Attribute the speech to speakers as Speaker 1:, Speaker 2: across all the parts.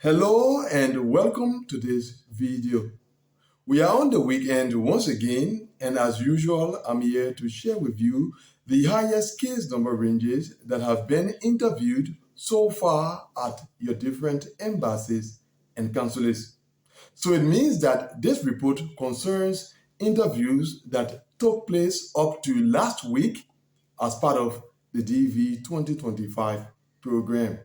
Speaker 1: Hello and welcome to this video. We are on the weekend once again, and as usual, I'm here to share with you the highest case number ranges that have been interviewed so far at your different embassies and consulates. So it means that this report concerns interviews that took place up to last week as part of the DV 2025 program.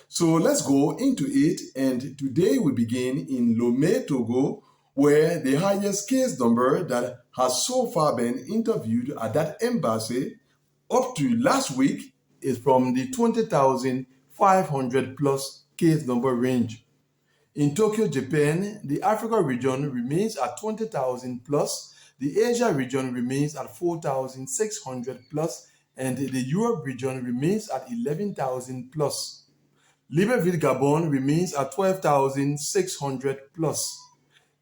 Speaker 1: So let's go into it. And today we begin in Lomé, Togo, where the highest case number that has so far been interviewed at that embassy up to last week is from the 20,500 plus case number range. In Tokyo, Japan, the Africa region remains at 20,000 plus, the Asia region remains at 4,600 plus, and the Europe region remains at 11,000 plus. Libreville, Gabon remains at 12,600 plus.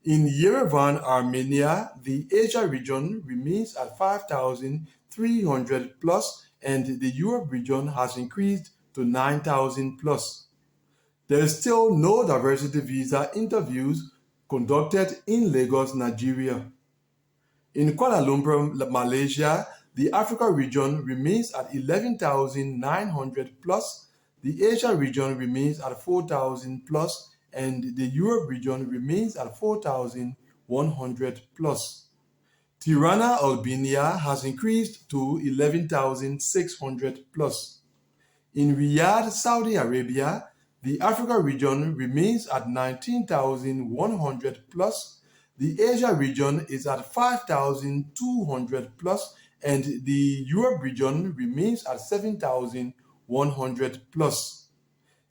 Speaker 1: In Yerevan, Armenia, the Asia region remains at 5,300 plus, and the Europe region has increased to 9,000 plus. There is still no diversity visa interviews conducted in Lagos, Nigeria. In Kuala Lumpur, Malaysia, the Africa region remains at 11,900 plus, the Asia region remains at 4,000 plus, and the Europe region remains at 4,100 plus. Tirana, Albania has increased to 11,600 plus. In Riyadh, Saudi Arabia, the Africa region remains at 19,100 plus, the Asia region is at 5,200 plus, and the Europe region remains at 7,100 plus.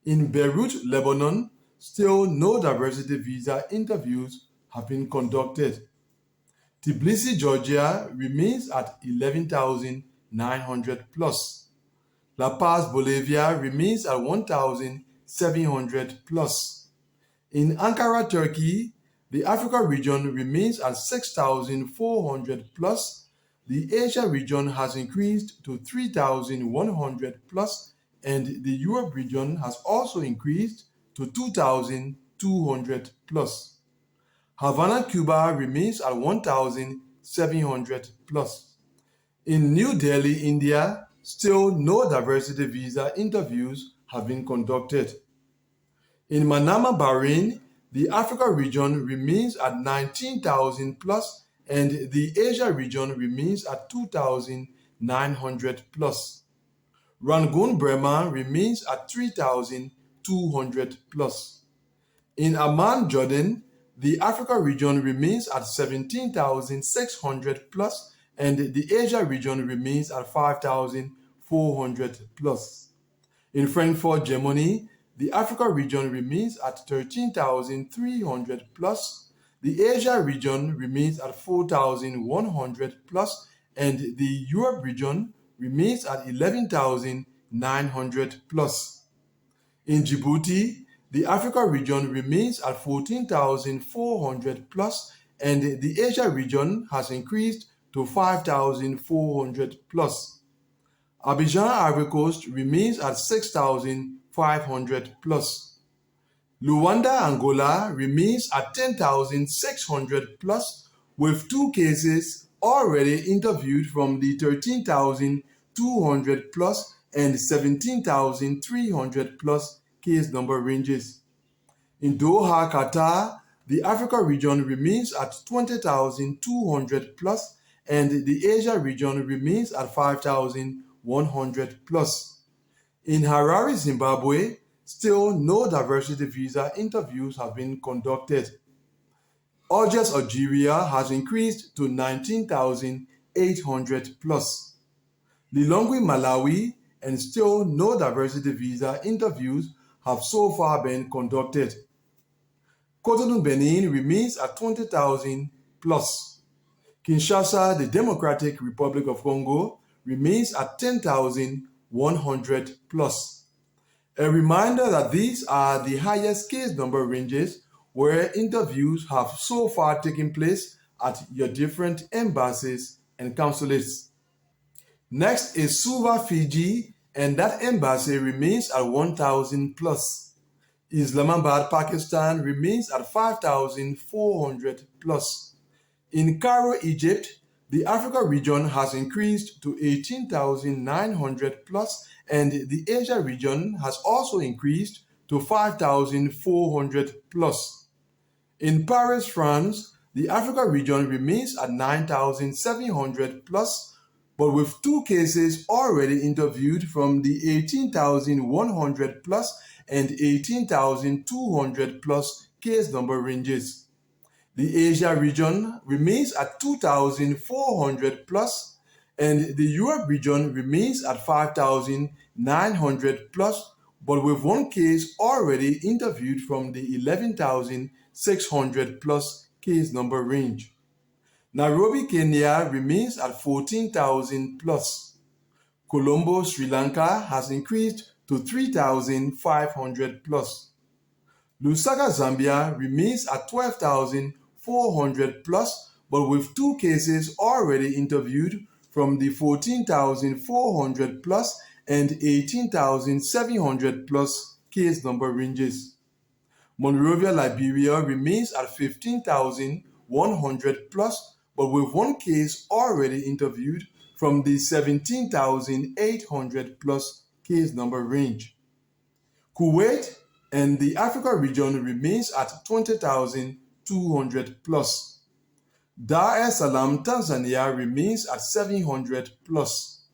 Speaker 1: In Beirut, Lebanon, still no diversity visa interviews have been conducted. Tbilisi, Georgia remains at 11,900 plus. La Paz, Bolivia remains at 1,700 plus. In Ankara, Turkey, the Africa region remains at 6,400 plus. The Asia region has increased to 3,100 plus, and the Europe region has also increased to 2,200 plus. Havana, Cuba remains at 1,700 plus. In New Delhi, India, still no diversity visa interviews have been conducted. In Manama, Bahrain, the Africa region remains at 19,000 plus, and the Asia region remains at 2,900 plus. Rangoon, Burma remains at 3,200 plus. In Amman, Jordan, the Africa region remains at 17,600 plus, and the Asia region remains at 5,400 plus. In Frankfurt, Germany, the Africa region remains at 13,300 plus, the Asia region remains at 4,100 plus, and the Europe region remains at 11,900 plus. In Djibouti, the Africa region remains at 14,400 plus, and the Asia region has increased to 5,400 plus. Abidjan, Ivory Coast remains at 6,500 plus. Luanda, Angola remains at 10,600 plus, with 2 cases already interviewed from the 13,200 plus and 17,300 plus case number ranges. In Doha, Qatar, the Africa region remains at 20,200 plus, and the Asia region remains at 5,100 plus. In Harare, Zimbabwe, still no diversity visa interviews have been conducted. Algiers, Algeria has increased to 19,800 plus. Lilongwe, Malawi, and still no diversity visa interviews have so far been conducted. Cotonou, Benin remains at 20,000 plus. Kinshasa, the Democratic Republic of Congo, remains at 10,100 plus. A reminder that these are the highest case number ranges where interviews have so far taken place at your different embassies and consulates. Next is Suva, Fiji, and that embassy remains at 1,000 plus. Islamabad, Pakistan remains at 5,400 plus. In Cairo, Egypt, the Africa region has increased to 18,900 plus, and the Asia region has also increased to 5,400 plus. In Paris, France, the Africa region remains at 9,700 plus, but with 2 cases already interviewed from the 18,100 plus and 18,200 plus case number ranges. The Asia region remains at 2,400 plus, and the Europe region remains at 5,900 plus, but with 1 case already interviewed from the 11,600 plus case number range. Nairobi, Kenya remains at 14,000 plus. Colombo, Sri Lanka has increased to 3,500 plus. Lusaka, Zambia remains at 12,400 plus, but with 2 cases already interviewed from the 14,400 plus and 18,700 plus case number ranges. Monrovia, Liberia remains at 15,100 plus, but with 1 case already interviewed from the 17,800 plus case number range. Kuwait and the Africa region remains at 20,200 plus. Dar es Salaam, Tanzania remains at 700 plus.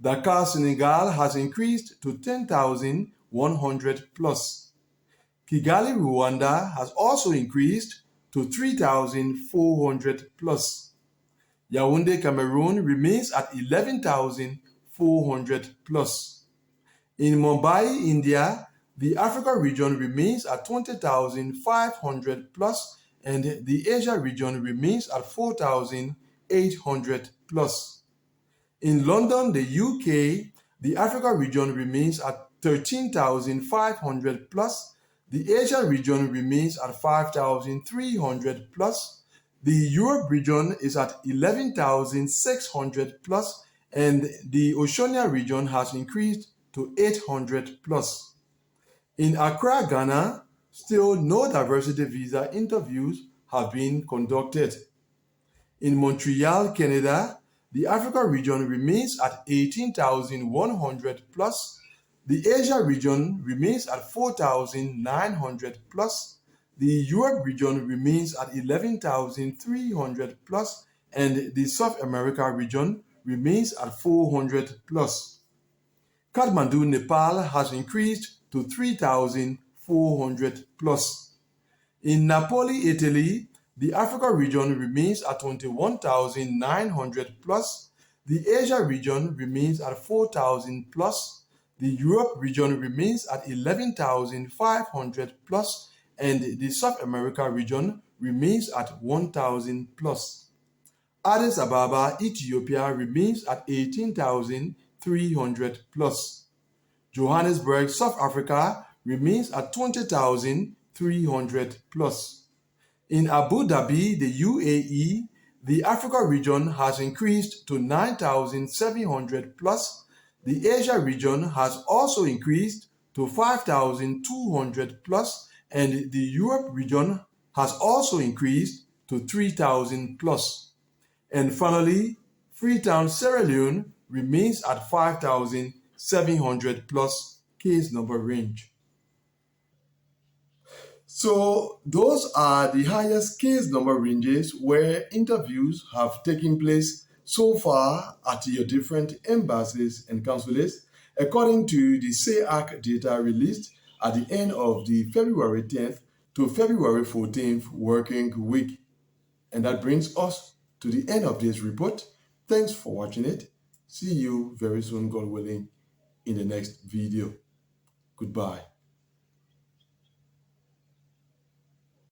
Speaker 1: Dakar, Senegal has increased to 10,100 plus. Kigali, Rwanda has also increased to 3,400 plus. Yaoundé, Cameroon remains at 11,400 plus. In Mumbai, India, the Africa region remains at 20,500 plus, and the Asia region remains at 4,800 plus. In London, the UK, the Africa region remains at 13,500 plus, the Asia region remains at 5,300 plus, the Europe region is at 11,600 plus, and the Oceania region has increased to 800 plus. In Accra, Ghana, still no diversity visa interviews have been conducted. In Montreal, Canada, the Africa region remains at 18,100 plus, the Asia region remains at 4,900 plus, the Europe region remains at 11,300 plus, and the South America region remains at 400 plus. Kathmandu, Nepal has increased to 3,400 plus. In Napoli, Italy, the Africa region remains at 21,900 plus, the Asia region remains at 4,000 plus, the Europe region remains at 11,500 plus, and the South America region remains at 1,000 plus. Addis Ababa, Ethiopia remains at 18,300 plus. Johannesburg, South Africa remains at 20,300 plus. In Abu Dhabi, the UAE, the Africa region has increased to 9,700 plus. The Asia region has also increased to 5,200 plus, and the Europe region has also increased to 3,000 plus. And finally, Freetown, Sierra Leone remains at 5,700 plus case number range. So those are the highest case number ranges where interviews have taken place so far at your different embassies and consulates, according to the SEAC data released at the end of the February 10th to February 14th working week. And that brings us to the end of this report. Thanks for watching it. See you very soon, God willing, in the next video. Goodbye.